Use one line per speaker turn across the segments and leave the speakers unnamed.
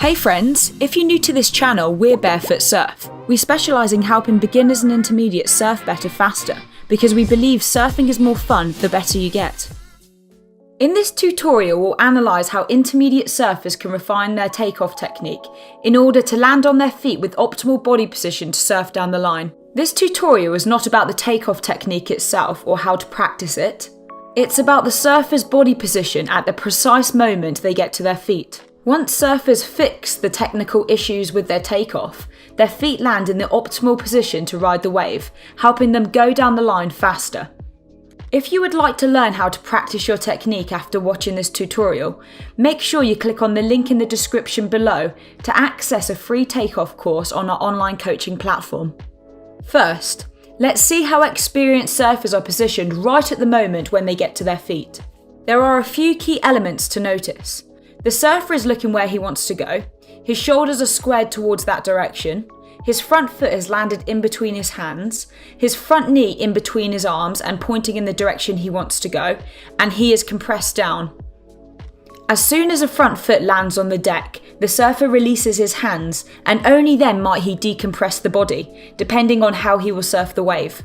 Hey friends, if you're new to this channel, we're Barefoot Surf. We specialise in helping beginners and intermediates surf better faster, because we believe surfing is more fun the better you get. In this tutorial, we'll analyse how intermediate surfers can refine their takeoff technique in order to land on their feet with optimal body position to surf down the line. This tutorial is not about the takeoff technique itself or how to practice it. It's about the surfer's body position at the precise moment they get to their feet. Once surfers fix the technical issues with their takeoff, their feet land in the optimal position to ride the wave, helping them go down the line faster. If you would like to learn how to practice your technique after watching this tutorial, make sure you click on the link in the description below to access a free takeoff course on our online coaching platform. First, let's see how experienced surfers are positioned right at the moment when they get to their feet. There are a few key elements to notice. The surfer is looking where he wants to go, his shoulders are squared towards that direction, his front foot has landed in between his hands, his front knee in between his arms and pointing in the direction he wants to go, and he is compressed down. As soon as a front foot lands on the deck, the surfer releases his hands, and only then might he decompress the body, depending on how he will surf the wave.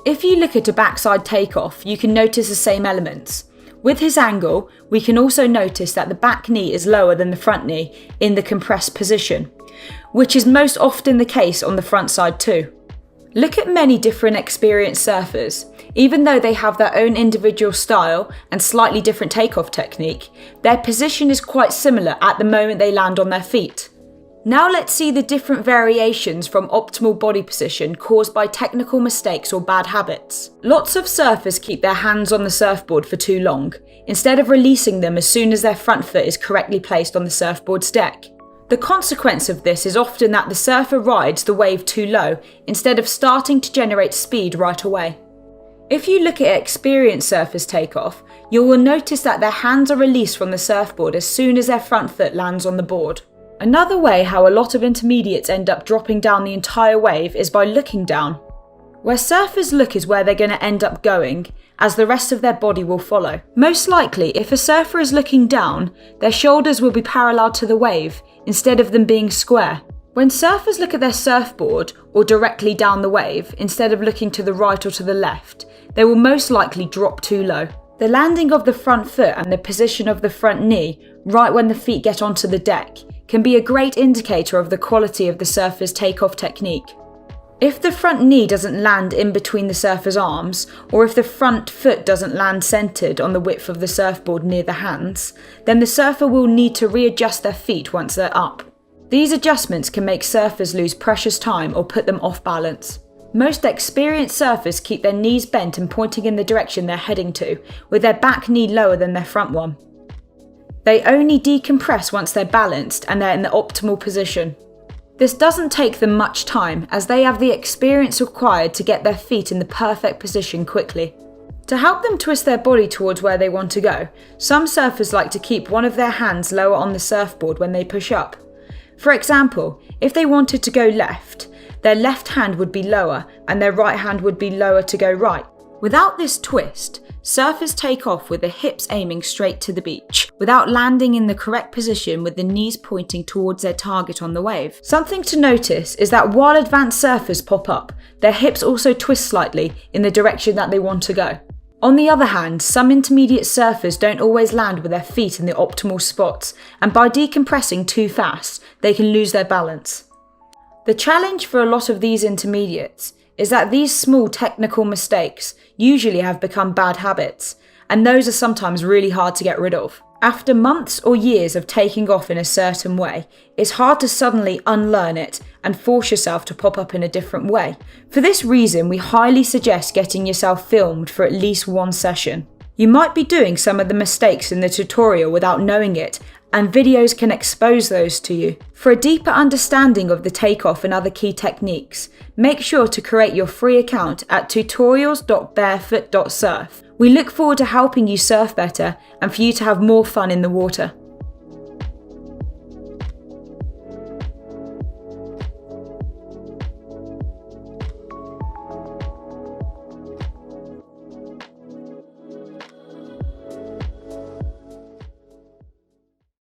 If you look at a backside takeoff, you can notice the same elements. With his angle, we can also notice that the back knee is lower than the front knee in the compressed position, which is most often the case on the front side too. Look at many different experienced surfers. Even though they have their own individual style and slightly different takeoff technique, their position is quite similar at the moment they land on their feet. Now let's see the different variations from optimal body position caused by technical mistakes or bad habits. Lots of surfers keep their hands on the surfboard for too long, instead of releasing them as soon as their front foot is correctly placed on the surfboard's deck. The consequence of this is often that the surfer rides the wave too low, instead of starting to generate speed right away. If you look at experienced surfers' takeoff, you will notice that their hands are released from the surfboard as soon as their front foot lands on the board. Another way how a lot of intermediates end up dropping down the entire wave is by looking down. Where surfers look is where they're going to end up going, as the rest of their body will follow. Most likely, if a surfer is looking down, their shoulders will be parallel to the wave, instead of them being square. When surfers look at their surfboard, or directly down the wave, instead of looking to the right or to the left, they will most likely drop too low. The landing of the front foot and the position of the front knee, right when the feet get onto the deck, can be a great indicator of the quality of the surfer's takeoff technique. If the front knee doesn't land in between the surfer's arms, or if the front foot doesn't land centered on the width of the surfboard near the hands, then the surfer will need to readjust their feet once they're up. These adjustments can make surfers lose precious time or put them off balance. Most experienced surfers keep their knees bent and pointing in the direction they're heading to, with their back knee lower than their front one. They only decompress once they're balanced and they're in the optimal position. This doesn't take them much time, as they have the experience required to get their feet in the perfect position quickly. To help them twist their body towards where they want to go, some surfers like to keep one of their hands lower on the surfboard when they push up. For example, if they wanted to go left, their left hand would be lower and their right hand would be lower to go right. Without this twist, surfers take off with the hips aiming straight to the beach, without landing in the correct position with the knees pointing towards their target on the wave. Something to notice is that while advanced surfers pop up, their hips also twist slightly in the direction that they want to go. On the other hand, some intermediate surfers don't always land with their feet in the optimal spots, and by decompressing too fast, they can lose their balance. The challenge for a lot of these intermediates is that these small technical mistakes usually have become bad habits, and those are sometimes really hard to get rid of. After months or years of taking off in a certain way, it's hard to suddenly unlearn it and force yourself to pop up in a different way. For this reason, we highly suggest getting yourself filmed for at least one session. You might be doing some of the mistakes in the tutorial without knowing it, and videos can expose those to you. For a deeper understanding of the takeoff and other key techniques, make sure to create your free account at tutorials.barefoot.surf. We look forward to helping you surf better and for you to have more fun in the water.